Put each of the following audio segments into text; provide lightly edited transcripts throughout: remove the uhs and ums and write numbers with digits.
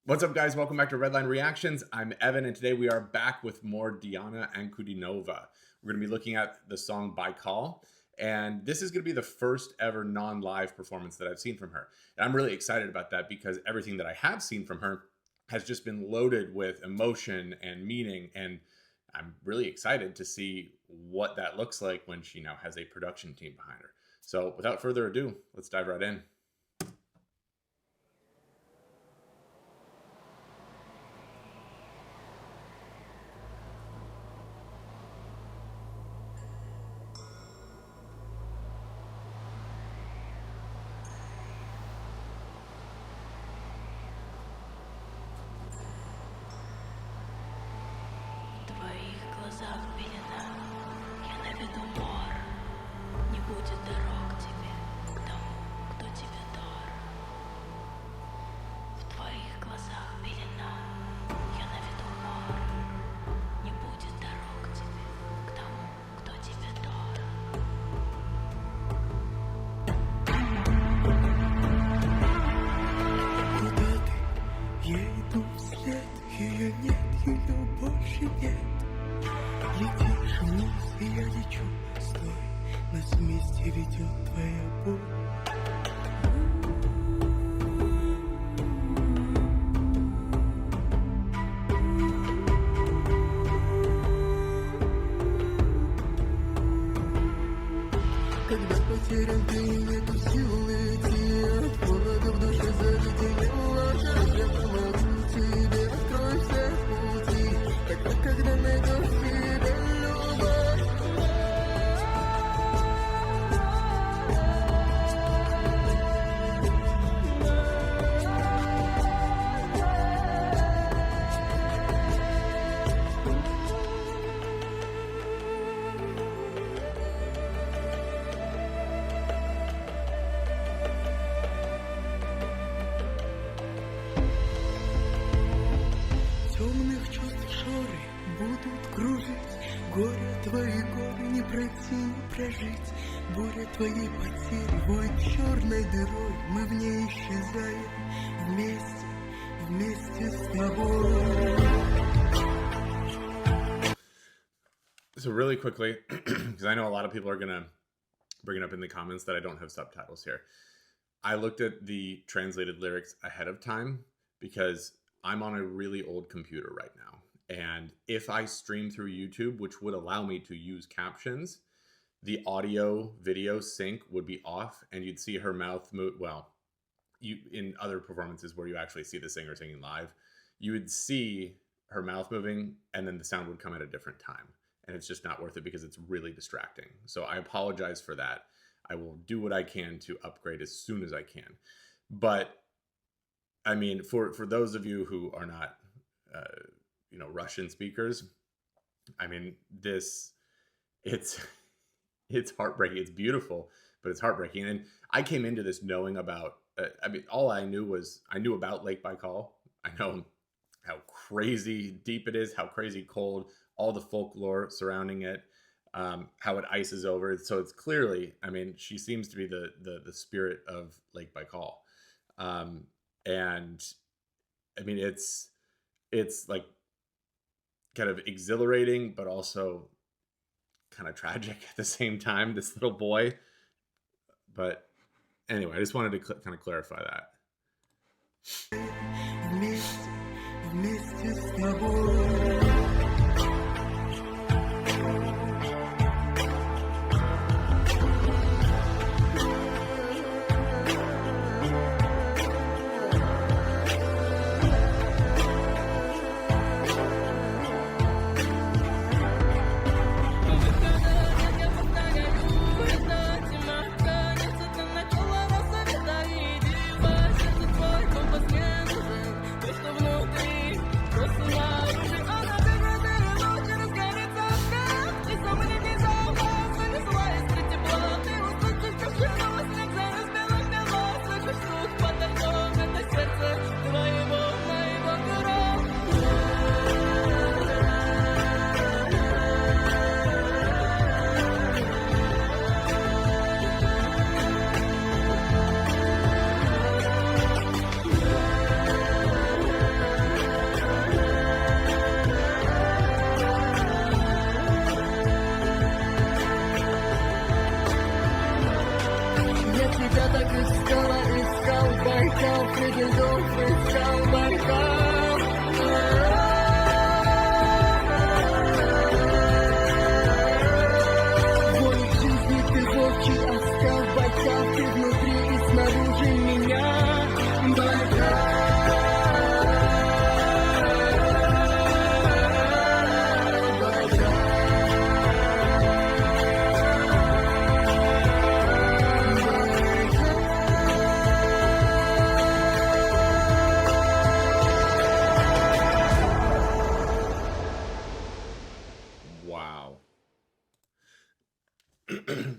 What's up, guys? Welcome back to Redline Reactions. I'm Evan, and today we are back with more Diana Ankudinova. We're going to be looking at the song Baikal, and this is going to be the first ever non-live performance that I've seen from her. And I'm really excited about that because everything that I have seen from her has just been loaded with emotion and meaning, and I'm really excited to see what that looks like when she now has a production team behind her. So without further ado, let's dive right in. Не будет дорог тебе, к тому, кто тебе дорог. В твоих глазах пелена, я наведу мор. Не будет дорог тебе, к тому, кто тебе дорог. Куда ты? Я иду вслед, ее нет, ее больше нет. Летишь вниз, и я лечу, стой, нас вместе ведет твоя боль. Когда потерян ты, нету сил идти, от холода в душе заледенела. Я помогу тебе, открой все пути, тогда, когда найдешь себе любовь. Темных чувств шоры будут кружить, горе твои горы не пройти, не прожить. Буря твоей потери воет черной дырой, мы в ней исчезаем вместе с тобой. So really quickly, because I know a lot of people are going to bring it up in the comments that I don't have subtitles here. I looked at the translated lyrics ahead of time because I'm on a really old computer right now. And if I stream through YouTube, which would allow me to use captions, the audio video sync would be off and you'd see her mouth move. Well, in other performances where you actually see the singer singing live, you would see her mouth moving and then the sound would come at a different time. And it's just not worth it because it's really distracting. So I apologize for that. I will do what I can to upgrade as soon as I can. But I mean, for those of you who are not, Russian speakers, I mean, it's heartbreaking. It's beautiful, but it's heartbreaking. And I came into this knowing about, all I knew about Lake Baikal. I know how crazy deep it is, how crazy cold, all the folklore surrounding it, how it ices over. So it's clearly, she seems to be the spirit of Lake Baikal. And I mean, it's like kind of exhilarating, but also kind of tragic at the same time, this little boy. But anyway, I just wanted to kind of clarify that. Вместе с тобой.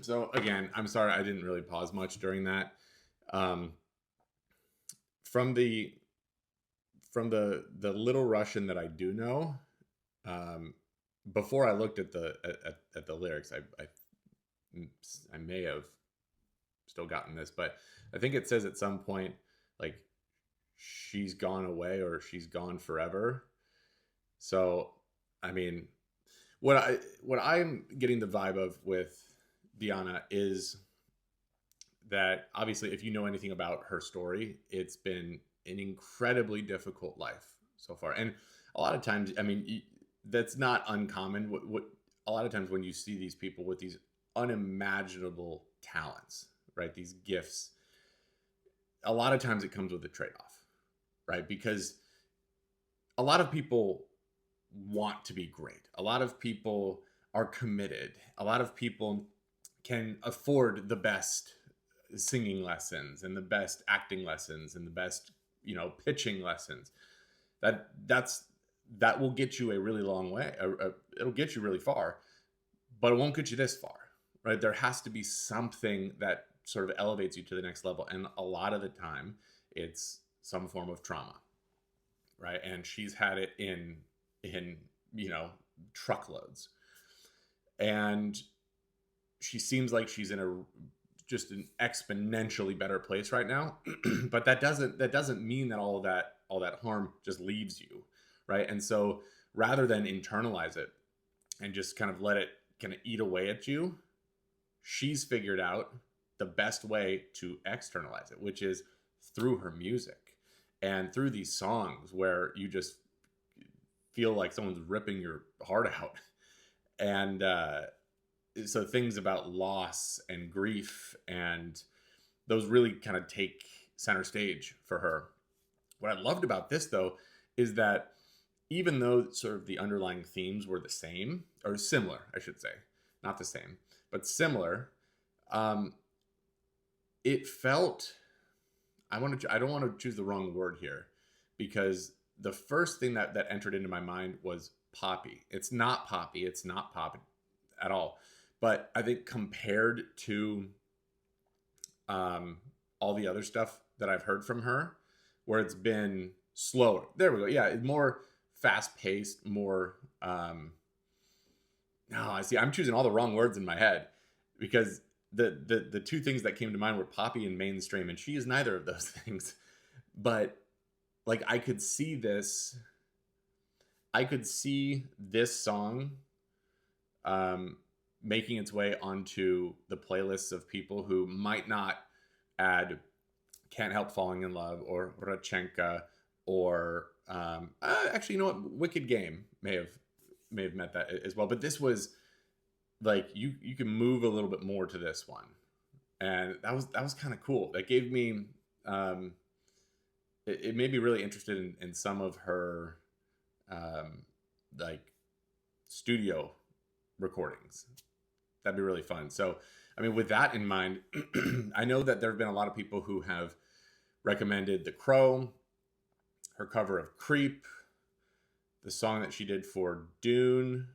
So again, I'm sorry I didn't really pause much during that. Um, from the the little Russian that I do know, um, before I looked at at the lyrics, I may have still gotten this, but I think it says at some point like she's gone away or she's gone forever. So I mean, what I'm getting the vibe of with Diana is that obviously, if you know anything about her story, it's been an incredibly difficult life so far. And a lot of times, I mean, that's not uncommon. What a lot of times when you see these people with these unimaginable talents, right? These gifts, a lot of times it comes with a trade-off, right? Because a lot of people want to be great. A lot of people are committed. A lot of people can afford the best singing lessons and the best acting lessons and the best, pitching lessons. That will get you a really long way. It'll get you really far, but it won't get you this far, right? There has to be something that sort of elevates you to the next level. And a lot of the time it's some form of trauma, right? And she's had it in truckloads. And she seems like she's in just an exponentially better place right now. But that doesn't mean that all that harm just leaves you, right? And so rather than internalize it and just kind of let it kind of eat away at you, she's figured out the best way to externalize it, which is through her music and through these songs where you just feel like someone's ripping your heart out. And so things about loss and grief and those really kind of take center stage for her. What I loved about this, though, is that even though sort of the underlying themes were the same, or similar, I should say, not the same, but similar, it felt, I don't want to choose the wrong word here, because the first thing that entered into my mind was poppy. It's not poppy. It's not pop at all. But I think compared to all the other stuff that I've heard from her, where it's been slower. There we go. Yeah, more fast paced, more. No, I see. I'm choosing all the wrong words in my head, because the two things that came to mind were poppy and mainstream, and she is neither of those things. But like I could see this song making its way onto the playlists of people who might not add Can't Help Falling in Love or Rachenka or actually, you know what, Wicked Game may have met that as well. But this was like you can move a little bit more to this one, and that was kind of cool. That gave me it made me really interested in some of her like studio recordings. That'd be really fun. So, I mean, with that in mind, I know that there have been a lot of people who have recommended The Crow, her cover of Creep, the song that she did for Dune.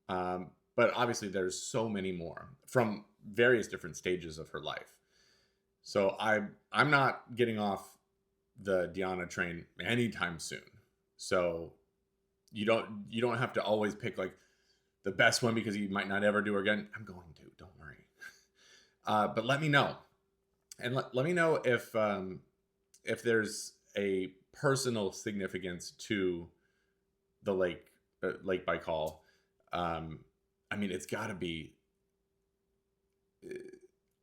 But obviously there's so many more from various different stages of her life. So I'm not getting off the Diana train anytime soon. So you don't have to always pick like the best one because you might not ever do her again. I'm going to, don't worry. But let me know. And let me know if there's a personal significance to the Lake Baikal. I mean, it's got to be.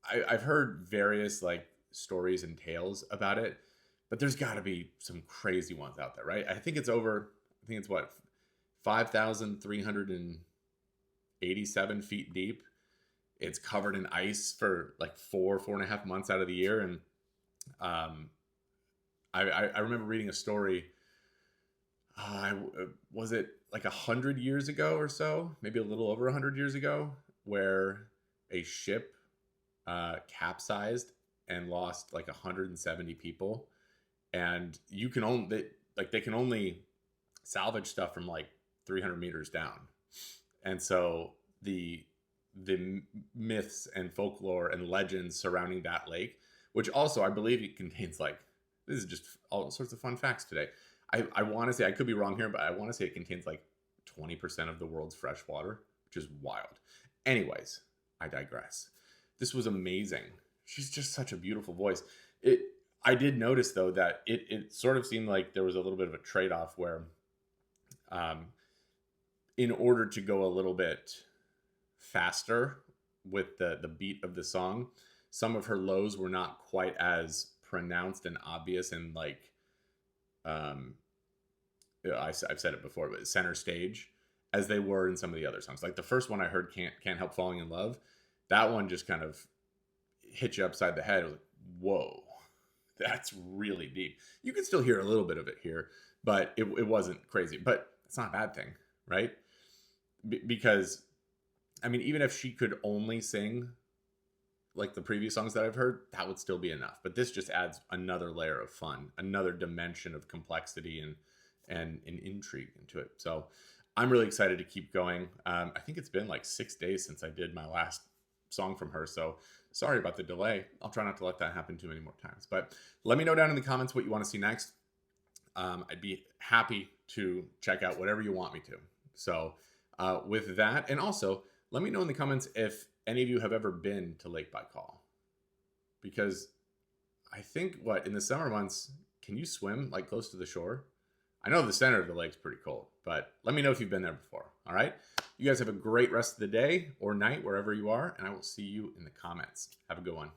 I've heard various like stories and tales about it, but there's got to be some crazy ones out there, right? I think it's what 5,387 feet deep. It's covered in ice for like 4.5 months out of the year, and I remember reading a story. Was it like 100 years ago or so, maybe a little over 100 years ago, where a ship capsized and lost like 170 people, and they can only salvage stuff from like 300 meters down, and so the the myths and folklore and legends surrounding that lake, which also I believe it contains like, this is just all sorts of fun facts today. I want to say, I could be wrong here, but I want to say it contains like 20% of the world's fresh water, which is wild. Anyways, I digress. This was amazing. She's just such a beautiful voice. I did notice though that it sort of seemed like there was a little bit of a trade-off where in order to go a little bit faster with the beat of the song, some of her lows were not quite as pronounced and obvious and like I've said it before, but center stage as they were in some of the other songs. Like the first one I heard, Can't Help Falling in Love, that one just kind of hit you upside the head. It was like, whoa, that's really deep. You can still hear a little bit of it here, but it wasn't crazy. But it's not a bad thing, right? Because, I mean, even if she could only sing like the previous songs that I've heard, that would still be enough. But this just adds another layer of fun, another dimension of complexity and intrigue into it. So I'm really excited to keep going. I think it's been like 6 days since I did my last song from her. So sorry about the delay. I'll try not to let that happen too many more times. But let me know down in the comments what you want to see next. I'd be happy to check out whatever you want me to. So with that, and also let me know in the comments if any of you have ever been to Lake Baikal. Because I think in the summer months, can you swim like close to the shore? I know the center of the lake's pretty cold, but let me know if you've been there before. All right. You guys have a great rest of the day or night, wherever you are, and I will see you in the comments. Have a good one.